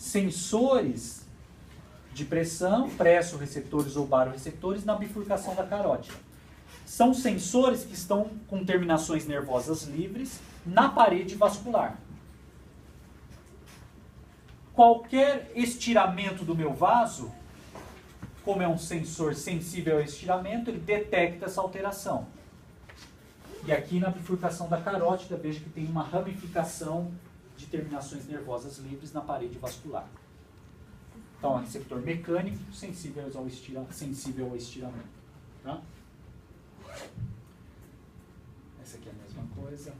sensores de pressão, pressoreceptores ou baroreceptores na bifurcação da carótida. São sensores que estão com terminações nervosas livres na parede vascular. Qualquer estiramento do meu vaso, como é um sensor sensível ao estiramento, ele detecta essa alteração. E aqui na bifurcação da carótida, veja que tem uma ramificação de terminações nervosas livres na parede vascular. Então, é um receptor mecânico sensível ao estiramento. Tá? Essa aqui é a mesma coisa.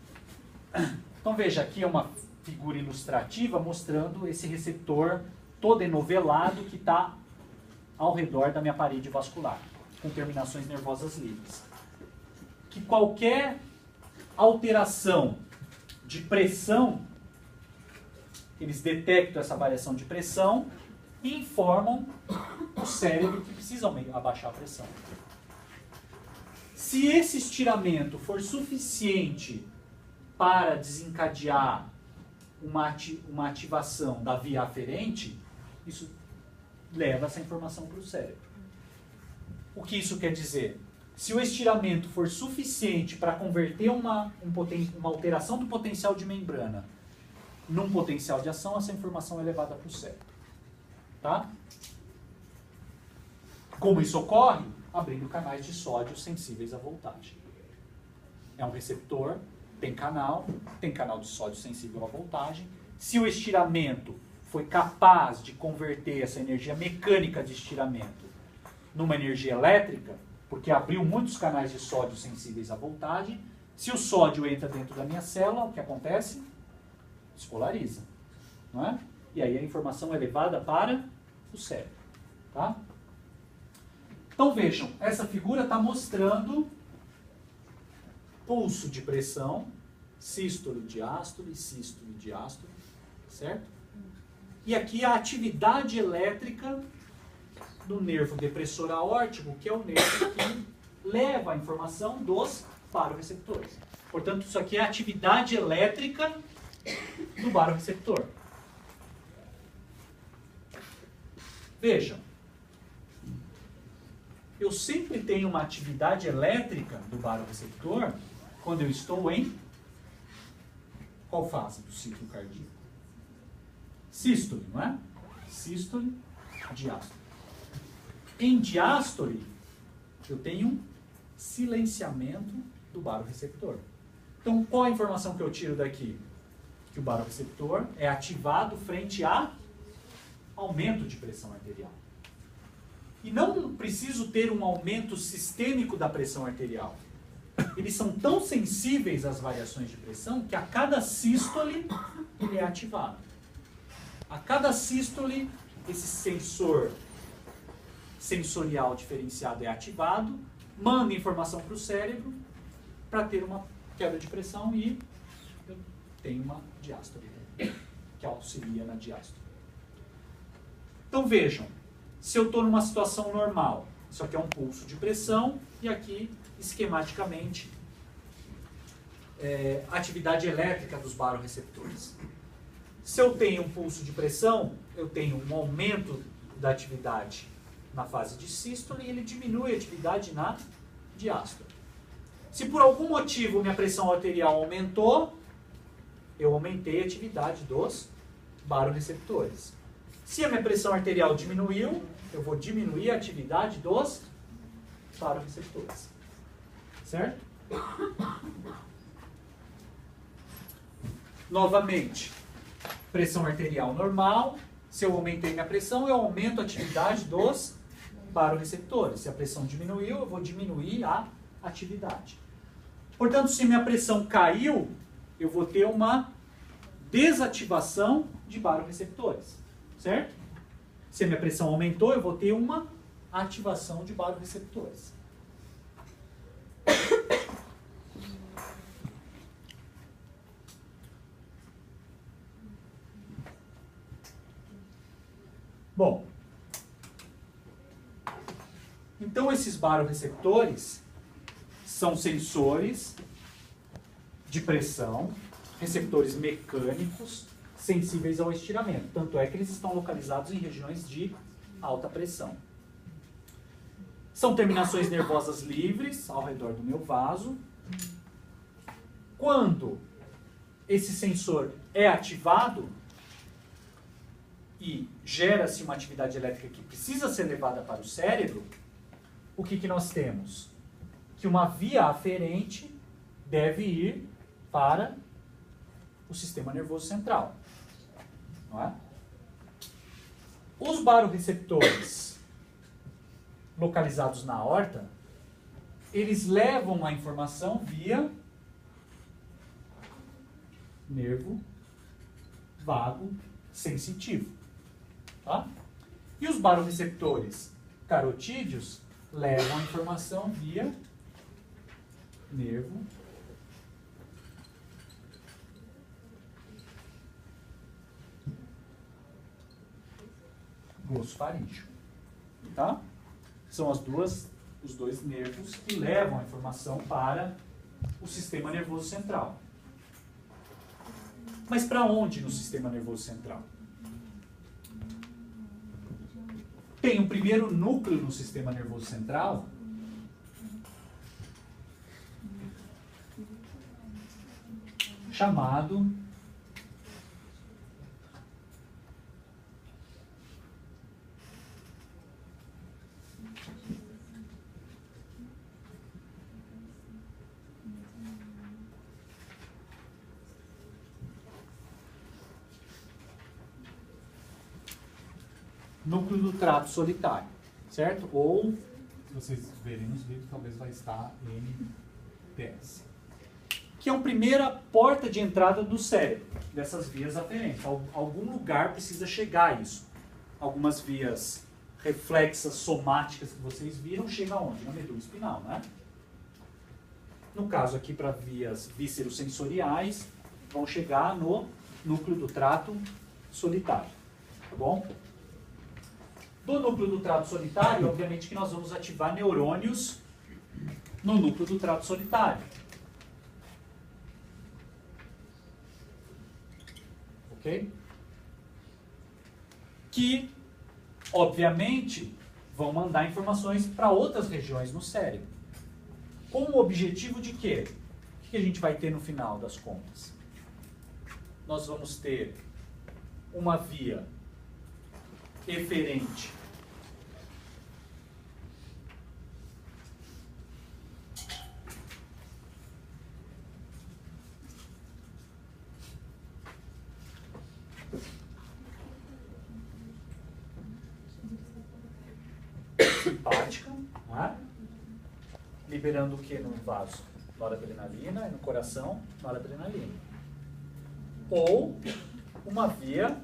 Então, veja, aqui é uma figura ilustrativa mostrando esse receptor todo enovelado que está ao redor da minha parede vascular, com terminações nervosas livres. Que qualquer alteração de pressão, eles detectam essa variação de pressão e informam o cérebro que precisam abaixar a pressão. Se esse estiramento for suficiente para desencadear uma ativação da via aferente, isso leva essa informação para o cérebro. O que isso quer dizer? Se o estiramento for suficiente para converter uma alteração do potencial de membrana num potencial de ação, essa informação é levada para o cérebro. Tá? Como isso ocorre? Abrindo canais de sódio sensíveis à voltagem. É um receptor, tem canal de sódio sensível à voltagem. Se o estiramento foi capaz de converter essa energia mecânica de estiramento numa energia elétrica, porque abriu muitos canais de sódio sensíveis à voltagem, se o sódio entra dentro da minha célula, o que acontece? Despolariza. Não é? E aí a informação é levada para o cérebro. Tá? Então vejam, essa figura está mostrando pulso de pressão, sístole, diástole, sístole, diástole, certo? E aqui a atividade elétrica do nervo depressor aórtico, que é o nervo que leva a informação dos baroreceptores. Portanto, isso aqui é a atividade elétrica do baroreceptor. Vejam, eu sempre tenho uma atividade elétrica do baroreceptor quando eu estou em qual fase do ciclo cardíaco? Sístole, não é? Sístole, diástole. Em diástole, eu tenho silenciamento do baroreceptor. Então, qual a informação que eu tiro daqui? Que o baroreceptor é ativado frente a aumento de pressão arterial. E não preciso ter um aumento sistêmico da pressão arterial. Eles são tão sensíveis às variações de pressão que a cada sístole ele é ativado. A cada sístole, esse sensor sensorial diferenciado é ativado, manda informação para o cérebro para ter uma queda de pressão e eu tenho uma diástole, que auxilia na diástole. Então vejam, se eu estou numa situação normal, isso aqui é um pulso de pressão e aqui, esquematicamente, atividade elétrica dos baroreceptores. Se eu tenho um pulso de pressão, eu tenho um aumento da atividade na fase de sístole e ele diminui a atividade na diástole. Se por algum motivo minha pressão arterial aumentou, eu aumentei a atividade dos baroreceptores. Se a minha pressão arterial diminuiu, eu vou diminuir a atividade dos baroreceptores. Certo? Novamente, pressão arterial normal. Se eu aumentei minha pressão, eu aumento a atividade dos baroreceptores. Se a pressão diminuiu, eu vou diminuir a atividade. Portanto, se minha pressão caiu, eu vou ter uma desativação de baroreceptores. Certo? Se a minha pressão aumentou, eu vou ter uma ativação de baroreceptores. Bom, então esses baroreceptores são sensores de pressão, receptores mecânicos, sensíveis ao estiramento. Tanto é que eles estão localizados em regiões de alta pressão. São terminações nervosas livres ao redor do meu vaso. Quando esse sensor é ativado e gera-se uma atividade elétrica que precisa ser levada para o cérebro, o que nós temos? Que uma via aferente deve ir para o sistema nervoso central. Não é? Os baroreceptores localizados na aorta, eles levam a informação via nervo vago sensitivo. Tá? E os baroreceptores carotídeos levam a informação via nervo glossofaríngeo. Tá? São os dois nervos que levam a informação para o sistema nervoso central. Mas para onde no sistema nervoso central? Tem um primeiro núcleo no sistema nervoso central chamado núcleo do trato solitário, certo? Ou, se vocês verem nos vídeos, talvez vai estar NPS. Que é a primeira porta de entrada do cérebro, dessas vias aferentes. Algum lugar precisa chegar a isso. Algumas vias reflexas, somáticas que vocês viram, chega aonde? Na medula espinal, né? No caso aqui, para vias víscerosensoriais, vão chegar no núcleo do trato solitário, tá bom? Do núcleo do trato solitário, obviamente que nós vamos ativar neurônios no núcleo do trato solitário. Ok? Que, obviamente, vão mandar informações para outras regiões no cérebro. Com o objetivo de quê? O que a gente vai ter no final das contas? Nós vamos ter uma via eferente simpática, não é? Liberando o que no vaso? Noradrenalina, e no coração, noradrenalina. Ou uma via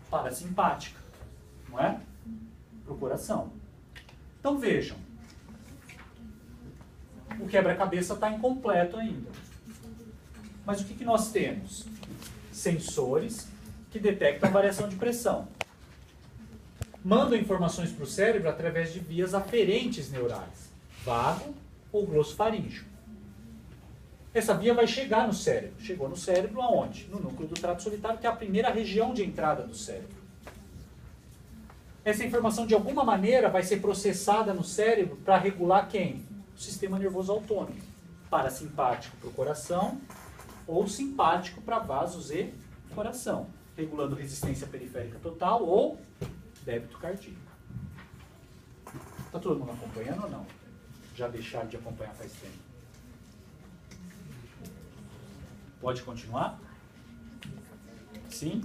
parasimpática, não é? Para o coração. Então vejam, o quebra-cabeça está incompleto ainda. Mas o que nós temos? Sensores que detectam a variação de pressão. Mandam informações para o cérebro através de vias aferentes neurais, vago ou glossofaríngeo. Essa via vai chegar no cérebro. Chegou no cérebro aonde? No núcleo do trato solitário, que é a primeira região de entrada do cérebro. Essa informação, de alguma maneira, vai ser processada no cérebro para regular quem? O sistema nervoso autônomo. Parasimpático para o coração ou simpático para vasos e coração. Regulando resistência periférica total ou débito cardíaco. Está todo mundo acompanhando ou não? Já deixaram de acompanhar faz tempo. Pode continuar? Sim?